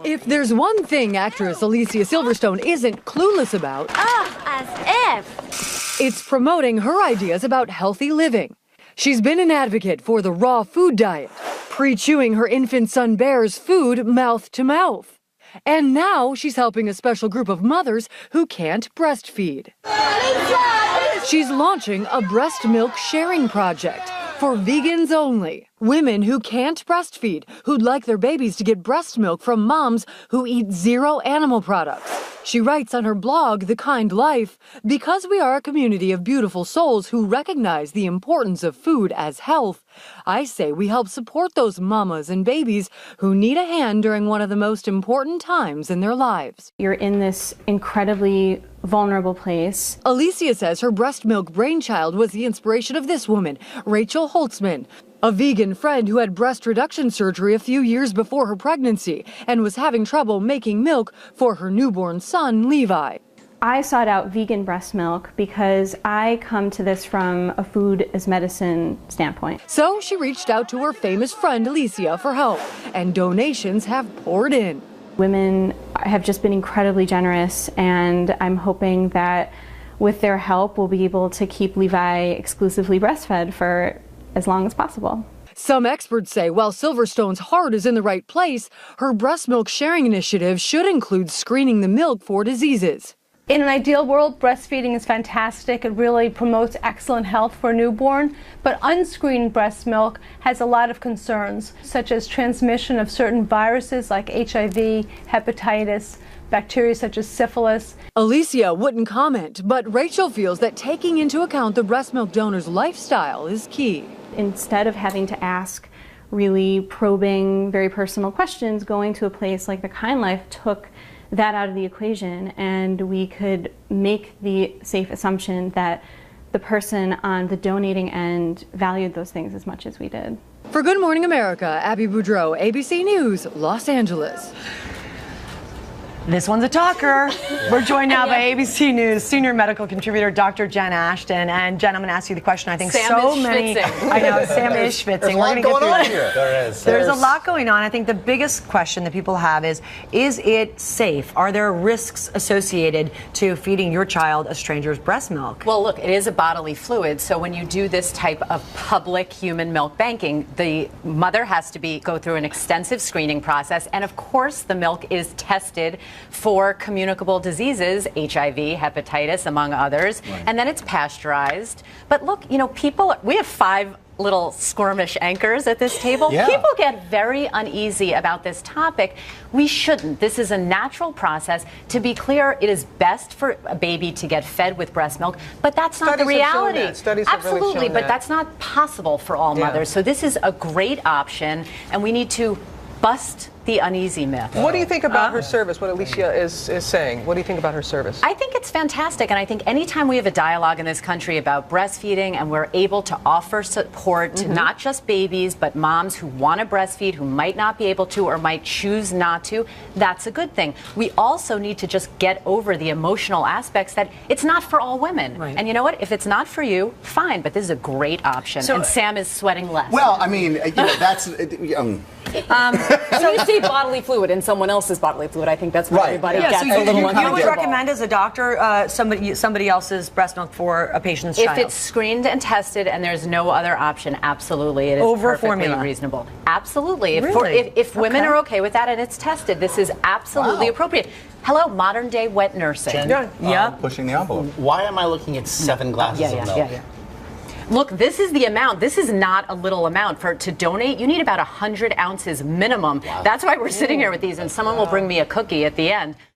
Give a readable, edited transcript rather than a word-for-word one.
If there's one thing actress Alicia Silverstone isn't clueless about, As if. it's promoting her ideas about healthy living. She's been an advocate for the raw food diet, pre-chewing her infant son Bear's food mouth to mouth. And now she's helping a special group of mothers who can't breastfeed. She's launching a breast milk sharing project for vegans only. Women who can't breastfeed, who'd like their babies to get breast milk from moms who eat zero animal products. She writes on her blog, The Kind Life, because we are a community of beautiful souls who recognize the importance of food as health, I say we help support those mamas and babies who need a hand during one of the most important times in their lives. You're in this incredibly vulnerable place. Alicia says her breast milk brainchild was the inspiration of this woman, Rachel Holtzman, a vegan friend who had breast reduction surgery a few years before her pregnancy and was having trouble making milk for her newborn son, Levi. I sought out vegan breast milk because I come to this from a food as medicine standpoint. So she reached out to her famous friend, Alicia, for help, and donations have poured in. Women have just been incredibly generous, and I'm hoping that with their help, we'll be able to keep Levi exclusively breastfed for as long as possible. Some experts say while Silverstone's heart is in the right place, her breast milk sharing initiative should include screening the milk for diseases. In an ideal world, breastfeeding is fantastic. It really promotes excellent health for a newborn, but unscreened breast milk has a lot of concerns, such as transmission of certain viruses like HIV, hepatitis, bacteria such as syphilis. Alicia wouldn't comment, but Rachel feels that taking into account the breast milk donor's lifestyle is key. Instead of having to ask really probing, very personal questions, going to a place like The Kind Life took that out of the equation, and we could make the safe assumption that the person on the donating end valued those things as much as we did. For Good Morning America, Abby Boudreau, ABC News, Los Angeles. This one's a talker. We're joined now by ABC News senior medical contributor Dr. Jen Ashton. And Jen, I'm going to ask you the question. I think Sam so is many. schwitzing. I know Sam is schwitzing. There's a lot going on here. There is. There's a lot going on. I think the biggest question that people have is it safe? Are there risks associated to feeding your child a stranger's breast milk? Well, look, it is a bodily fluid, so when you do this type of public human milk banking, the mother has to go through an extensive screening process, and of course the milk is tested for communicable diseases, HIV, hepatitis, among others, and then it's pasteurized. But look, you know, we have 5 little squirmish anchors at this table. Yeah. People get very uneasy about this topic. We shouldn't. This is a natural process. To be clear, it is best for a baby to get fed with breast milk, but that's not the reality. Studies have really Absolutely, shown but that. that's not possible for all mothers. So this is a great option, and we need to bust the uneasy myth. What do you think about her service, what Alicia is saying? What do you think about her service? I think it's fantastic, and I think anytime we have a dialogue in this country about breastfeeding and we're able to offer support to not just babies, but moms who want to breastfeed, who might not be able to or might choose not to, that's a good thing. We also need to just get over the emotional aspects that it's not for all women. Right. And you know what? If it's not for you, fine, but this is a great option. And Sam is sweating less. Well, I mean, you know, that's. So you see bodily fluid in someone else's bodily fluid. I think that's what everybody Yeah, gets so a little you uncomfortable. would recommend as a doctor somebody else's breast milk for a patient's If child? it's screened and tested and there's no other option, absolutely, it is Over perfectly formula. reasonable. Absolutely. Really? If women are okay with that and it's tested, this is absolutely appropriate. Hello, modern day wet nursing. Jen, pushing the envelope. Why am I looking at 7 glasses of milk? Look, this is the amount. This is not a little amount. To donate, you need about 100 ounces minimum. That's why we're sitting here with these, and someone will bring me a cookie at the end.